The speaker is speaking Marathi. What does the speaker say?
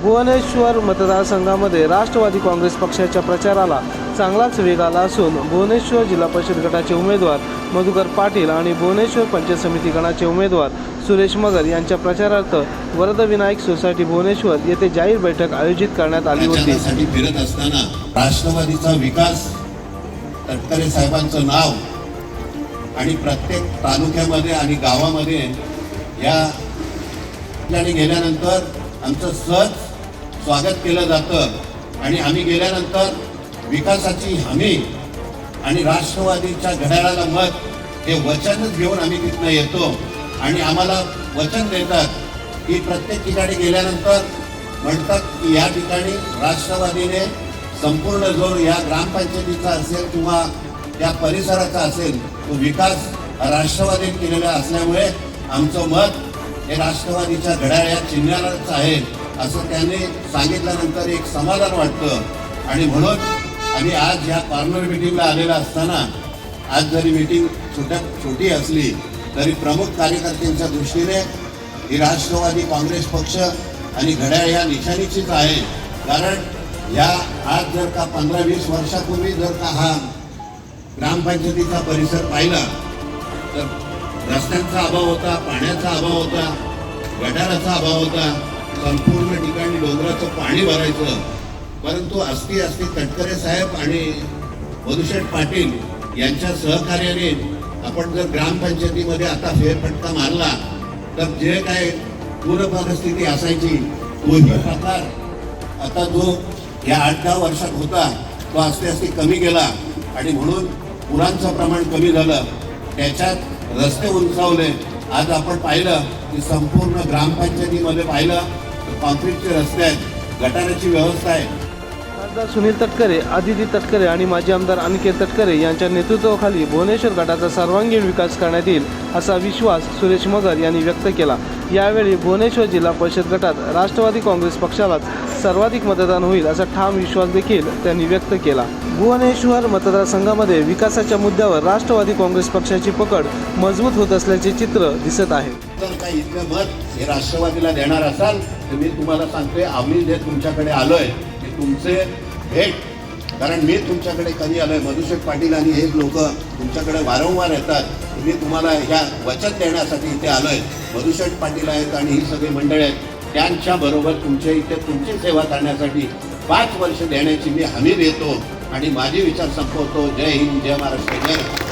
भुवनेश्वर मतदारसंघामध्ये राष्ट्रवादी काँग्रेस पक्षाच्या प्रचाराला चांगलाच वेग आला असून भुवनेश्वर जिल्हा परिषद गटाचे उमेदवार मधुकर पाटील आणि भुवनेश्वर पंचायत समिती गणाचे उमेदवार सुरेश मगर यांच्या प्रचारार्थ वरदविनायक सोसायटी भुवनेश्वर येथे जाहीर बैठक आयोजित करण्यात आली होती। फिरत असताना राष्ट्रवादीचा विकास, तटकरे साहेबांचं नाव आणि प्रत्येक तालुक्यामध्ये आणि गावामध्ये या ठिकाणी गेल्यानंतर आमचं सहज स्वागत केलं जातं आणि आम्ही गेल्यानंतर विकासाची हमी आणि राष्ट्रवादीच्या घड्याळाला मत हे वचनच घेऊन आम्ही तिथनं येतो आणि आम्हाला वचन देतात की प्रत्येक ठिकाणी गेल्यानंतर म्हणतात की या ठिकाणी राष्ट्रवादीने संपूर्ण जो या ग्रामपंचायतीचा असेल किंवा या परिसराचा असेल तो विकास राष्ट्रवादीने केलेला असल्यामुळे आमचं मत हे राष्ट्रवादीच्या घड्याळ या चिन्हालाच आहे असं त्यांनी सांगितल्यानंतर एक समाधान वाटतं। आणि म्हणून आम्ही आज या कॉर्नर मीटिंगला आलेला असताना आज जरी मीटिंग छोटी असली तरी प्रमुख कार्यकर्त्यांच्या दृष्टीने ही राष्ट्रवादी काँग्रेस पक्ष आणि घड्याळ या निशाणीचीच आहे। कारण या आज जर का 15-20 वर्षापूर्वी जर का हा ग्रामपंचायतीचा परिसर पाहिला तर रस्त्यांचा अभाव होता, पाण्याचा अभाव होता, गटाराचा अभाव होता, संपूर्ण ठिकाणी डोंगराचं पाणी भरायचं। परंतु असती तटकरे साहेब आणि मधुशेठ पाटील यांच्या सहकार्याने आपण जर ग्रामपंचायतीमध्ये आता फेरफटका मारला तर जे काय पूर परिस्थिती असायची तोही प्रकार आता जो या 8-10 वर्षात होता तो असते कमी गेला आणि म्हणून पुरांचं प्रमाण कमी झालं, त्याच्यात रस्ते उंचावले। आज आपण पाहिलं की संपूर्ण ग्रामपंचायतीमध्ये पाहिलं तर कॉन्क्रीटचे रस्ते आहेत, गटाराची व्यवस्था आहे। खासदार सुनील तटकरे, आदिती तटकरे आणि माजी आमदार अनिकेत तटकरे यांच्या नेतृत्वाखाली भुवनेश्वर गटाचा सर्वांगीण विकास करण्यात येईल असा विश्वास सुरेश मगर यांनी व्यक्त केला। यावेळी भुवनेश्वर जिल्हा परिषद गटात राष्ट्रवादी काँग्रेस पक्षालाच सर्वाधिक मतदान होईल असा ठाम विश्वास देखील त्यांनी व्यक्त केला। भुवनेश्वर मतदारसंघामध्ये विकासाच्या मुद्द्यावर राष्ट्रवादी काँग्रेस पक्षाची पकड मजबूत होत असल्याचे चित्र दिसत आहे। जर काही इथलं मत हे राष्ट्रवादीला देणार असाल तर मी तुम्हाला सांगतोय, आम्ही जे तुमच्याकडे आलोय ते तुमचे भेट, कारण मी तुमच्याकडे कधी आलोय, मधुशेठ पाटील आणि हे लोक तुमच्याकडे वारंवार येतात, मी तुम्हाला ह्या वचन देण्यासाठी इथे आलोय। मधुशेठ पाटील आहेत आणि ही सगळी मंडळी आहेत, त्यांच्याबरोबर तुमच्या इथे तुमची सेवा करण्यासाठी 5 वर्ष देण्याची मी हमी देतो आणि माझे विचार संपवतो। जय हिंद, जय महाराष्ट्र, जय